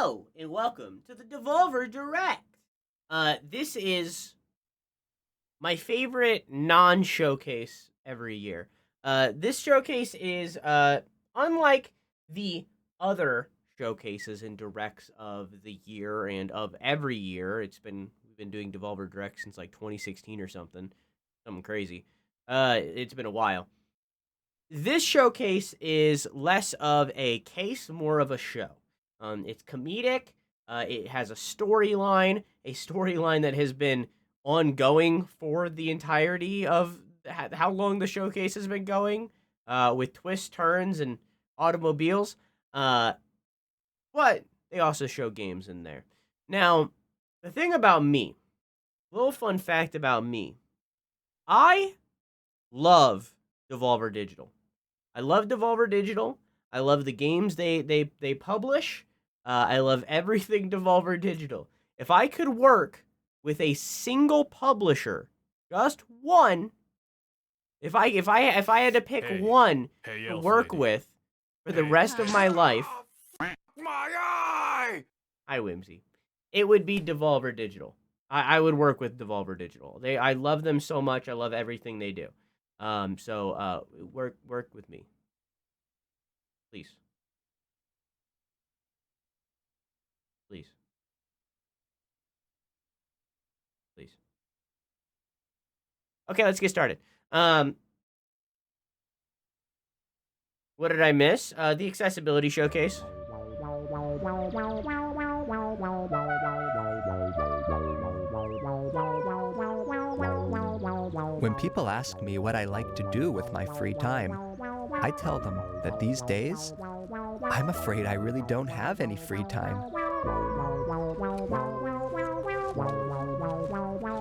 Hello, and welcome to the Devolver Direct. This is my favorite non-showcase every year. This showcase is, unlike the other showcases and directs of the year and of every year. We've been doing Devolver Direct since like 2016 or something crazy. It's been a while. This showcase is less of a case, more of a show. It's comedic. It has a storyline that has been ongoing for the entirety of how long the showcase has been going, with twists, turns, and automobiles. But they also show games in there. Now, the thing about me, little fun fact about me, I love Devolver Digital. I love Devolver Digital. I love the games they publish. I love everything Devolver Digital. If I could work with a single publisher, just one, if I had to pick one to work with for the rest of my life, My eye! hi Whimsy, it would be Devolver Digital. I would work with Devolver Digital. I love them so much. I love everything they do. So work with me, please. Please. Okay, let's get started. What did I miss? The accessibility showcase. When people ask me what I like to do with my free time, I tell them that these days, I'm afraid I really don't have any free time.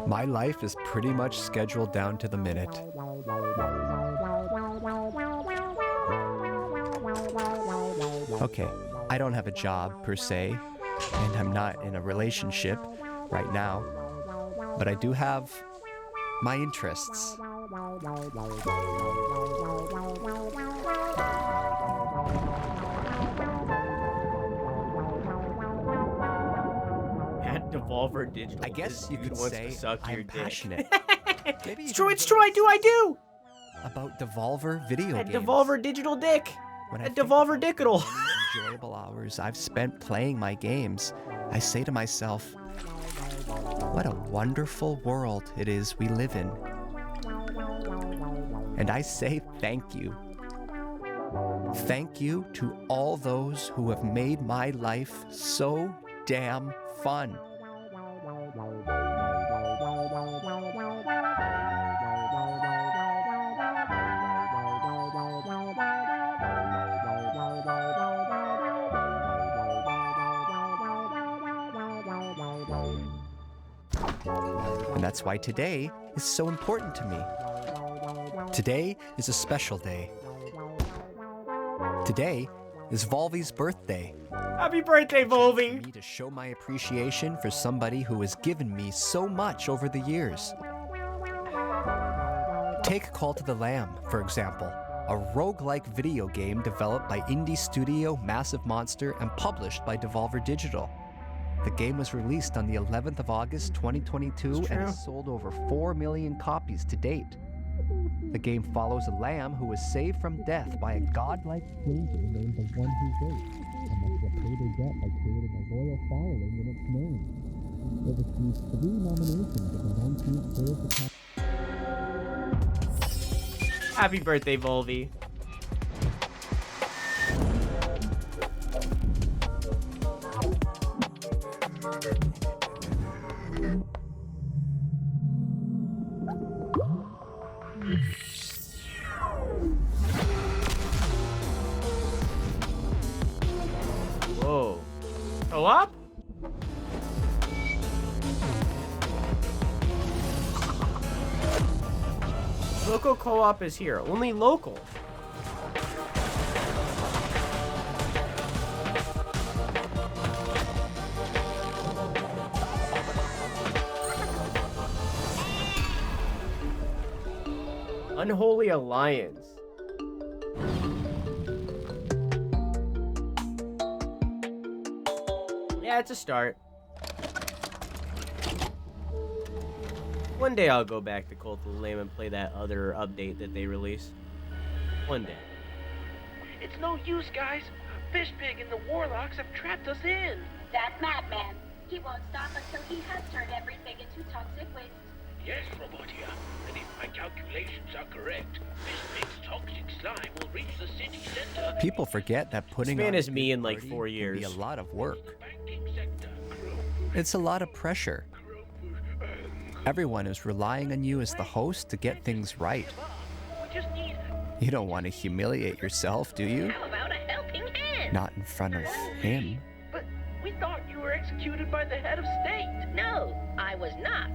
My life is pretty much scheduled down to the minute. Okay, I don't have a job per se, and I'm not in a relationship right now, but I do have my interests. At Devolver Digital. I guess you could wants say to suck your I'm dick. passionate. Maybe It's you true, can I do! about Devolver video At games. Devolver Digital Dick. When I At think Devolver about Digital. the many enjoyable hours I've spent playing my games, I say to myself, what a wonderful world it is we live in. And I say thank you. Thank you to all those who have made my life so damn fun. And that's why today is so important to me. Today is a special day. Today is Volvy's birthday. Happy birthday, For Volvy! me to show my appreciation for somebody who has given me so much over the years. Take Call to the Lamb, for example, a roguelike video game developed by indie studio Massive Monster and published by Devolver Digital. The game was released on the 11th of August 2022 and has sold over 4 million copies to date. The game follows a lamb who is saved from death by a godlike savior named the One Who Waits, and must repay their debt by creating a loyal following in its name. It received 3 nominations at the 19th Academy. Happy birthday, Volvy. Whoa. Co-op? Local co-op is here. Only local. Unholy Alliance. Yeah, it's a start. One day I'll go back to Cult of the Lamb and play that other update that they released. One day. It's no use, guys. Fishpig and the Warlocks have trapped us in. That madman. He won't stop until he has turned everything into toxic waste. Yes, Robotia. And if my calculations are correct, Fishpig's toxic slime will reach the city center. People forget that putting This man on is a me big in, like, party 4 can years. be a lot of work. Banking sector. It's a lot of pressure. Everyone is relying on you as the host to get things right. We just need... You don't want to humiliate yourself, do you? How about a helping hand? Not in front of him. But we thought you were executed by the head of state. No, I was not.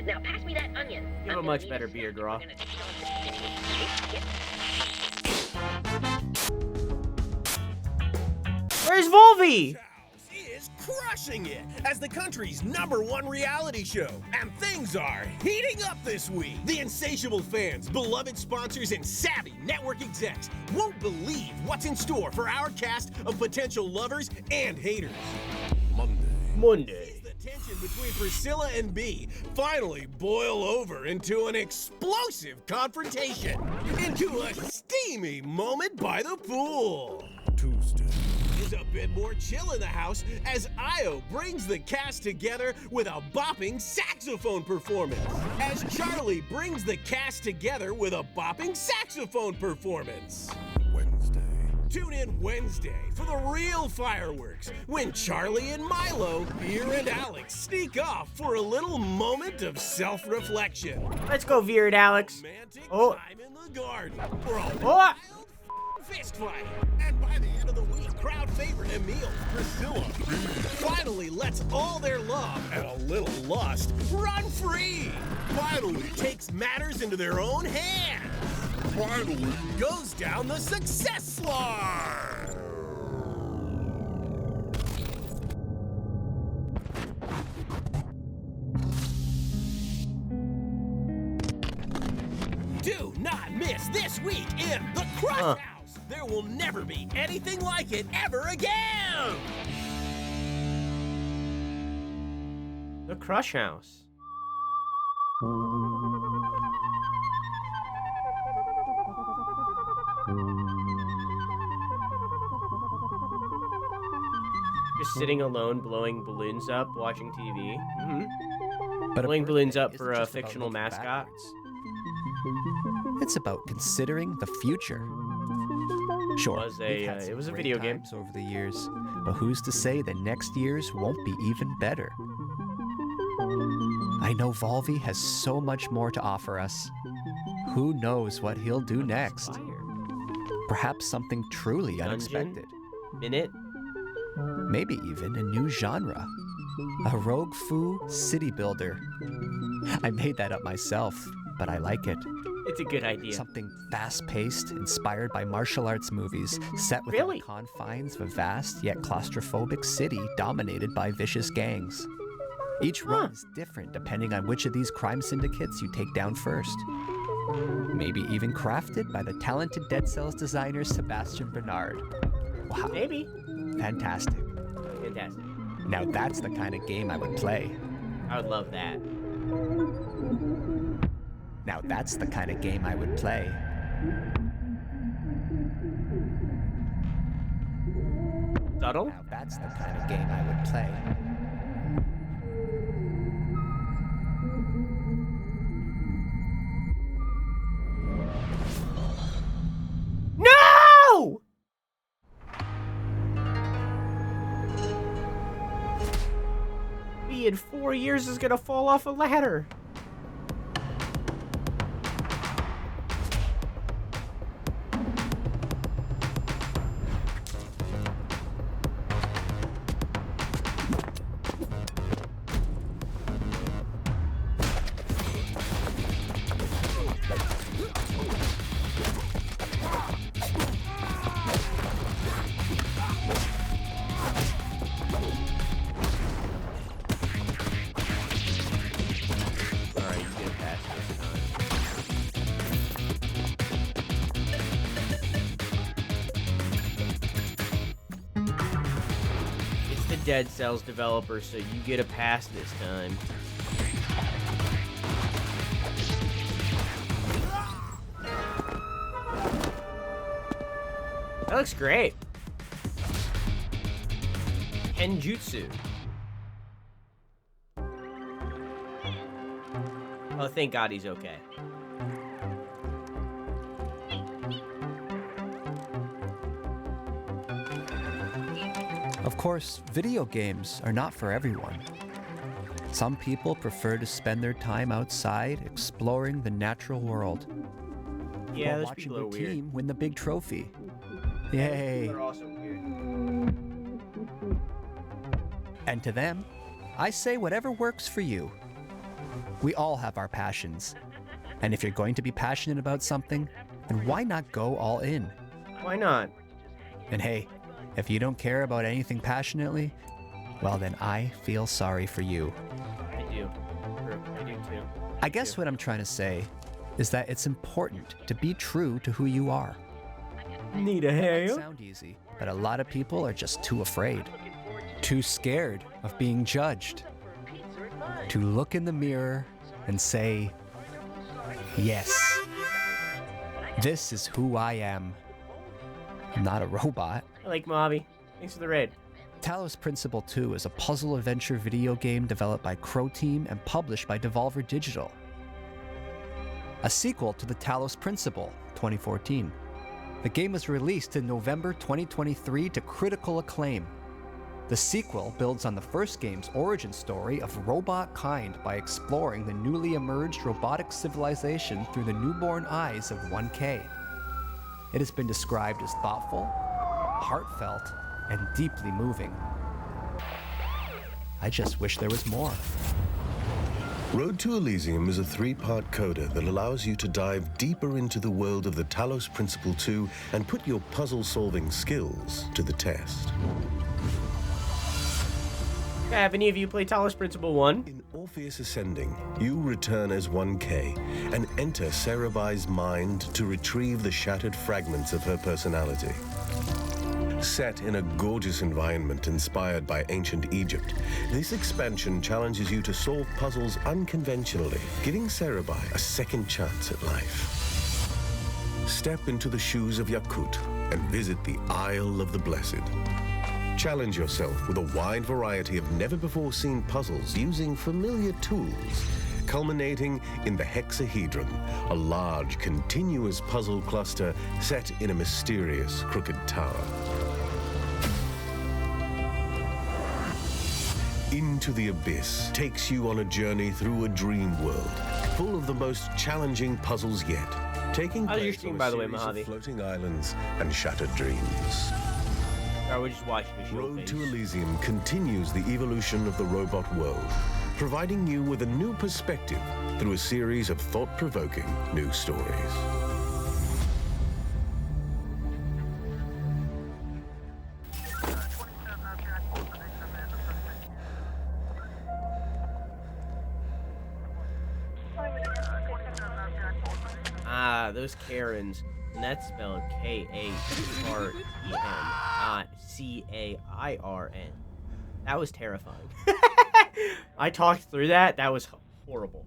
Now pass me that onion. You have a much better beard, Raw. Where's Volvy? Is crushing it as the country's #1 reality show. And things are heating up this week. The insatiable fans, beloved sponsors, and savvy network execs won't believe what's in store for our cast of potential lovers and haters. Monday. The tension between Priscilla and B finally boil over into an explosive confrontation, into a steamy moment by the pool. Tuesday is a bit more chill in the house as Io brings the cast together with a bopping saxophone performance. As Charlie brings the cast together with a bopping saxophone performance. Wednesday. Tune in Wednesday for the real fireworks when Charlie and Milo, Veer and Alex sneak off for a little moment of self-reflection. Let's go, Veer and Alex. Romantic Oh. time in the garden for a Oh. wild fist fight. And by the end of the week, crowd favorite Emil, Priscilla, finally lets all their love and a little lust run free. Finally takes matters into their own hands. Finally goes down the success slide. Do not miss this week in the Crush House. There will never be anything like it ever again. The Crush House. Just sitting alone, blowing balloons up, watching TV. But a Blowing balloons birthday up isn't for a just about fictional looking mascot. backwards. It's about considering the future. Sure, Was we've a, had some it was a great video game. times over the years, but who's to say that next year's won't be even better? I know Volvy has so much more to offer us. Who knows what he'll do next? Fire. Perhaps something truly Dungeon? unexpected. Minute. Maybe even a new genre. A rogue foo city builder. I made that up myself, but I like it. It's a good idea. Something fast-paced, inspired by martial arts movies, set within Really? the confines of a vast yet claustrophobic city dominated by vicious gangs. Each run is different depending on which of these crime syndicates you take down first. Maybe even crafted by the talented Dead Cells designer Sebastian Bernard. Wow, Maybe. fantastic. Fantastic. Now that's the kind of game I would play. I would love that. Now that's the kind of game I would play. Subtle? Now that's the kind of game I would play. No! Me in 4 years is gonna fall off a ladder. Dead Cells developer, so you get a pass this time. That looks great. Kenjutsu. Oh, thank God he's okay. Of course, video games are not for everyone. Some people prefer to spend their time outside exploring the natural world. Yeah, or those watching people their are weird. team win the big trophy. Yeah, Yay! people are also weird. And to them, I say whatever works for you. We all have our passions. And if you're going to be passionate about something, then why not go all in? Why not? And hey, if you don't care about anything passionately, well then I feel sorry for you. I do. I do too. I guess what I'm trying to say is that it's important to be true to who you are. Need a It might hair? sound easy, but a lot of people are just too afraid. Too scared of being judged. To look in the mirror and say, yes, this is who I am. I'm not a robot. I like Mobby. Thanks for the raid. Talos Principle 2 is a puzzle adventure video game developed by Crow Team and published by Devolver Digital. A sequel to the Talos Principle, 2014. The game was released in November 2023 to critical acclaim. The sequel builds on the first game's origin story of robot kind by exploring the newly emerged robotic civilization through the newborn eyes of 1K. It has been described as thoughtful, heartfelt, and deeply moving. I just wish there was more. Road to Elysium is a 3-part coda that allows you to dive deeper into the world of the Talos Principle 2 and put your puzzle-solving skills to the test. Have any of you played Talos Principle 1? In Orpheus Ascending, you return as 1K and enter Cerebi's mind to retrieve the shattered fragments of her personality. Set in a gorgeous environment inspired by ancient Egypt, this expansion challenges you to solve puzzles unconventionally, giving Cerebi a second chance at life. Step into the shoes of Yakut and visit the Isle of the Blessed. Challenge yourself with a wide variety of never-before-seen puzzles using familiar tools, culminating in the Hexahedron, a large, continuous puzzle cluster set in a mysterious, crooked tower. Into the Abyss takes you on a journey through a dream world, full of the most challenging puzzles yet, taking How's your place stream, on a by the way, series of Mojave? floating islands and shattered dreams. Or we just watched visual Road face? to Elysium continues the evolution of the robot world, providing you with a new perspective through a series of thought-provoking new stories. Ah, those Karens. And that's spelled K-A-R-E-N, not C-A-I-R-N. That was terrifying. I talked through that. That was horrible.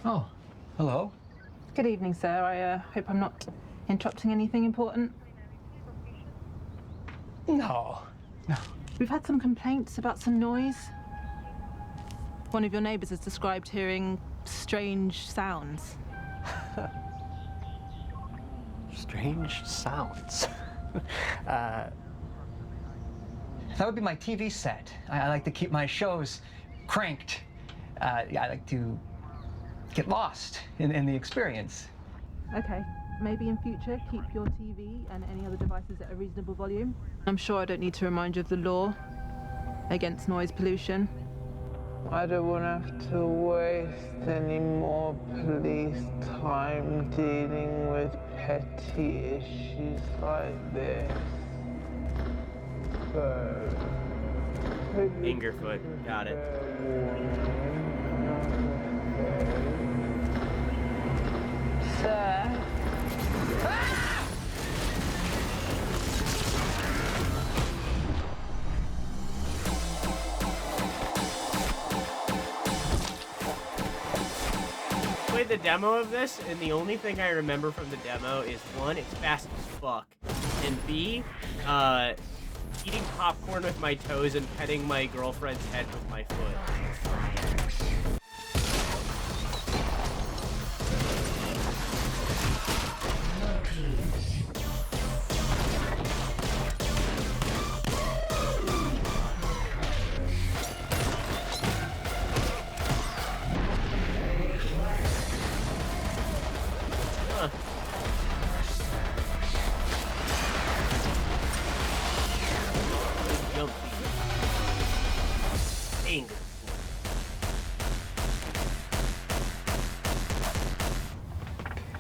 Oh, hello. Good evening, sir. I hope I'm not interrupting anything important. No. We've had some complaints about some noise. One of your neighbors has described hearing strange sounds. Strange sounds. That would be my TV set. I like to keep my shows cranked. I like to get lost in the experience. Okay, maybe in future keep your TV and any other devices at a reasonable volume. I'm sure I don't need to remind you of the law against noise pollution. I don't want to have to waste any more police time dealing with petty issues like this. So, Angerfoot, got it. Sir, played the demo of this, and the only thing I remember from the demo is, one, it's fast as fuck, and B, eating popcorn with my toes and petting my girlfriend's head with my foot.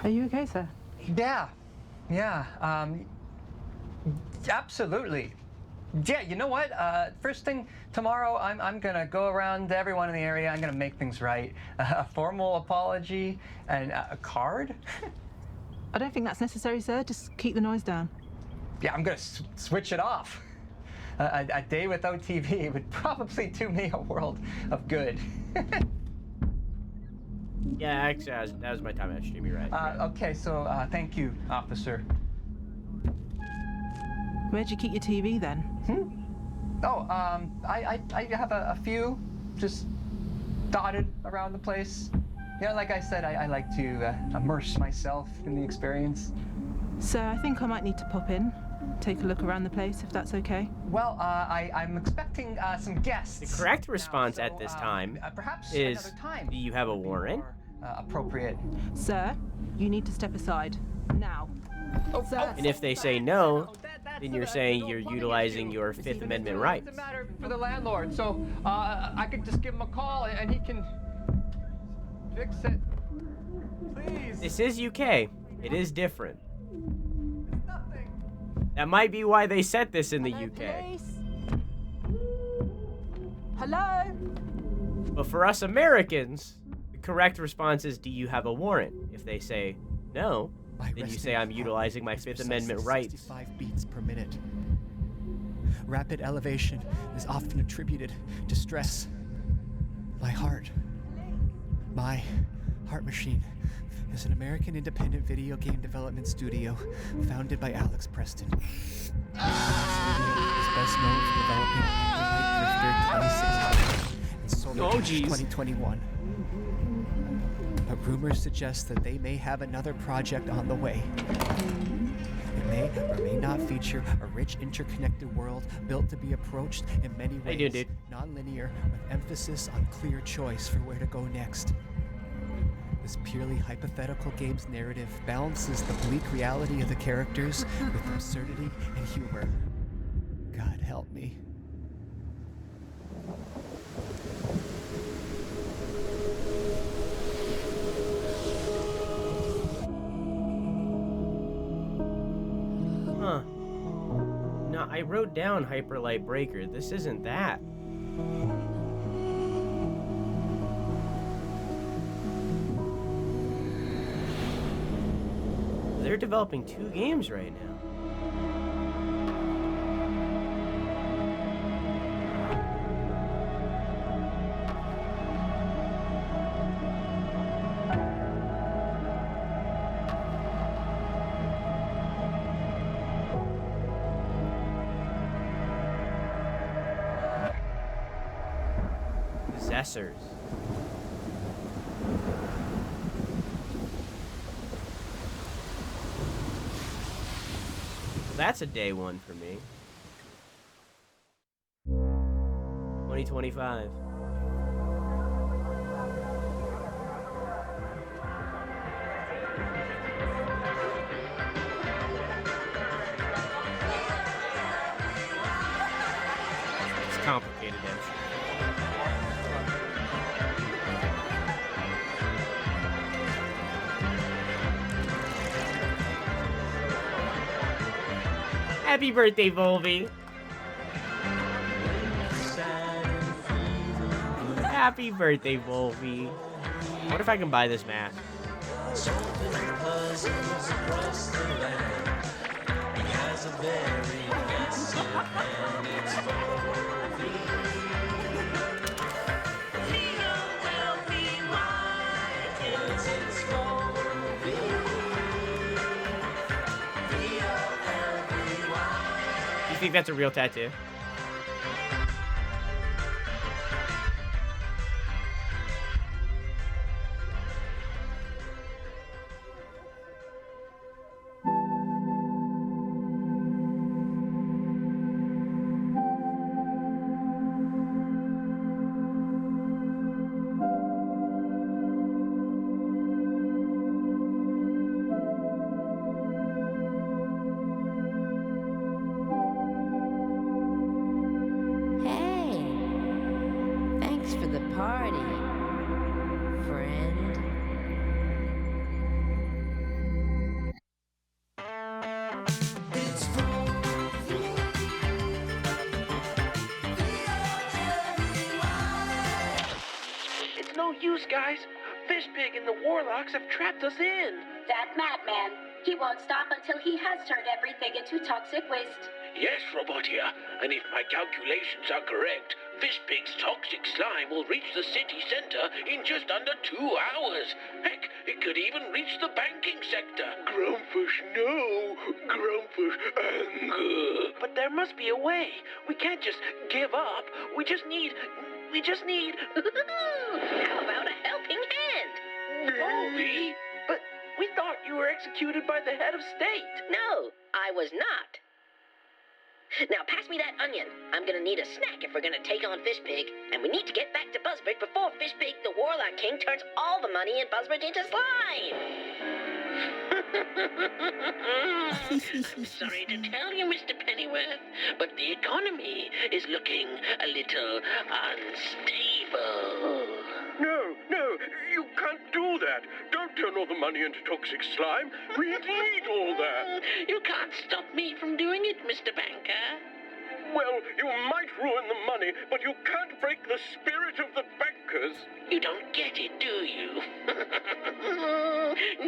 Are you okay, sir? Yeah, absolutely. Yeah, you know what? First thing tomorrow, I'm gonna go around to everyone in the area. I'm gonna make things right. A formal apology and a card. I don't think that's necessary, sir. Just keep the noise down. Yeah, I'm gonna switch it off. A day without TV would probably do me a world of good. Yeah, actually, that was my time at stream. You're right. Okay, so thank you, officer. Where'd you keep your TV then? Oh, I have a few just dotted around the place. Yeah, like I said, I like to immerse myself in the experience. Sir, I think I might need to pop in, take a look around the place, if that's okay. Well, I'm expecting some guests. The correct response at this time is, do you have a warrant? Appropriate. Sir, you need to step aside. Now. Sir. And if they say no, then you're saying you're utilizing your Fifth Amendment rights. It's a matter for the landlord, so I could just give him a call and he can fix it. Please. This is UK. It is different. That might be why they set this in the UK. Police? Hello? But for us Americans, the correct response is, do you have a warrant? If they say no, then you say I'm utilizing my Fifth Amendment rights. 65 beats per minute. Rapid elevation is often attributed to stress. My heart machine is an American independent video game development studio founded by Alex Preston. The studio is best known for developing Hyper Light Drifter 2600 and Solar 2021. But rumors suggest that they may have another project on the way. It may or may not feature a rich interconnected world built to be approached in many ways, non-linear, with emphasis on clear choice for where to go next. This purely hypothetical game's narrative balances the bleak reality of the characters with absurdity and humor. God help me. Huh. No, I wrote down Hyper Light Breaker. This isn't that. They're developing 2 games right now. Possessors. That's a day one for me. 2025. It's complicated, actually. Happy birthday, Volvy. Happy birthday, Volvy. What if I can buy this mask? You think that's a real tattoo? Hey, thanks for the party, friend. It's no use, guys. Fishpig and the Warlocks have trapped us in. That madman. He won't stop until he has turned everything into toxic waste. Yes, Robotia, and if my calculations are correct, Fishpig's toxic slime will reach the city center in just under 2 hours. Heck, it could even reach the banking sector. Grumpfish, no. Grumpfish, anger. But there must be a way. We can't just give up. We just need... How about a helping hand? Volvy? But we thought you were executed by the head of state. No, I was not. Now pass me that onion. I'm gonna need a snack if we're gonna take on Fishpig, and we need to get back to Buzzbridge before Fishpig, the Warlock King, turns all the money in Buzzbridge into slime. I'm sorry to tell you, Mr. Pennyworth, but the economy is looking a little unstable. No, you can't do that. Don't turn all the money into toxic slime. We need all that. You can't stop me from doing it, Mr. Banker. Well, you might ruin the money, but you can't break the spirit of the bankers. You don't get it, do you?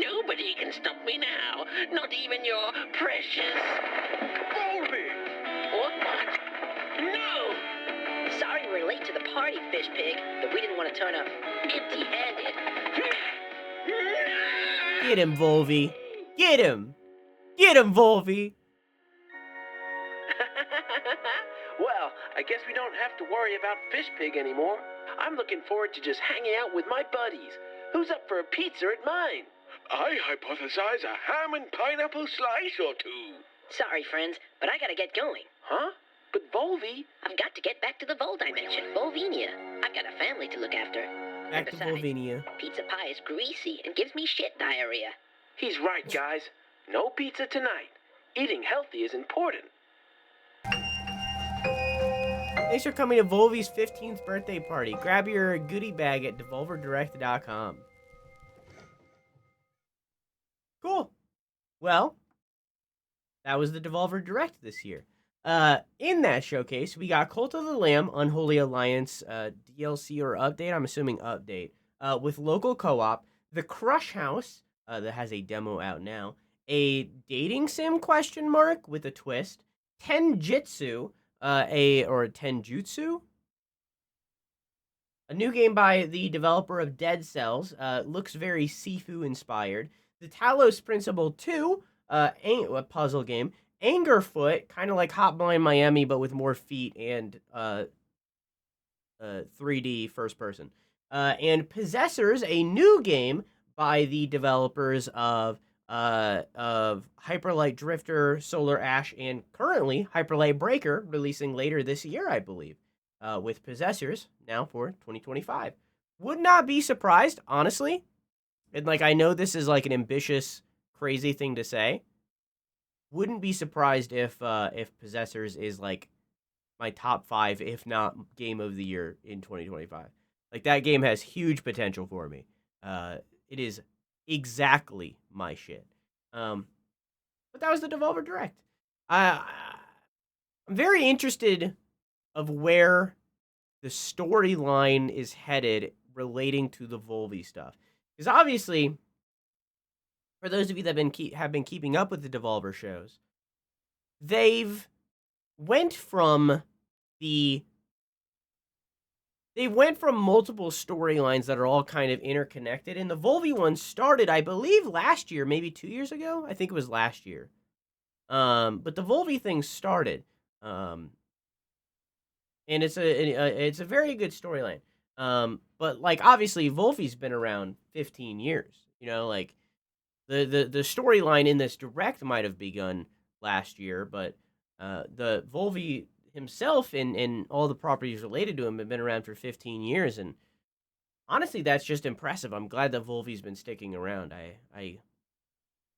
Nobody can stop me now, not even your precious... Volvy! What? No! Sorry we're late to the party, Fishpig, but we didn't want to turn up empty-handed. Get him, Volvy. Get him. Get him, Volvy. Well, I guess we don't have to worry about Fishpig anymore. I'm looking forward to just hanging out with my buddies. Who's up for a pizza at mine? I hypothesize a ham and pineapple slice or two. Sorry, friends, but I gotta get going. Huh? But Volvy... I've got to get back to the Vol dimension, Volvinia. I've got a family to look after. Back to Volvinia. Pizza pie is greasy and gives me shit diarrhea. He's right, guys. No pizza tonight. Eating healthy is important. Thanks for coming to Volvy's 15th birthday party. Grab your goodie bag at devolverdirect.com. Cool. Well, that was the Devolver Direct this year. In that showcase, we got Cult of the Lamb, Unholy Alliance, DLC or update, I'm assuming update, with local co-op, The Crush House, that has a demo out now, a dating sim question mark with a twist, Tenjutsu, Tenjutsu? A new game by the developer of Dead Cells, looks very Sifu inspired. The Talos Principle 2, a puzzle game. Angerfoot, kind of like Hotline Miami, but with more feet and 3D first person. And Possessors, a new game by the developers of Hyperlight Drifter, Solar Ash, and currently Hyperlight Breaker, releasing later this year, I believe, with Possessors now for 2025. Would not be surprised, honestly. And I know this is an ambitious, crazy thing to say. Wouldn't be surprised if Possessors is my top 5, if not game of the year in 2025. That game has huge potential for me. It is exactly my shit. But that was the Devolver Direct. I'm very interested of where the storyline is headed relating to the Volvy stuff, because obviously, for those of you that have been keeping up with the Devolver shows, they've went from multiple storylines that are all kind of interconnected, and the Volvy one started, I believe, last year, maybe 2 years ago. I think it was last year. But the Volvy thing started And it's a very good storyline. But like obviously Volvy's been around 15 years. You know, like the storyline in this direct might have begun last year, but the Volvy himself and all the properties related to him have been around for 15 years, and honestly, that's just impressive. I'm glad that Volvy's been sticking around. I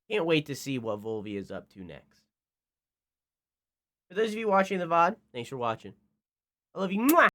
can't wait to see what Volvy is up to next. For those of you watching the VOD, thanks for watching. I love you. Mwah!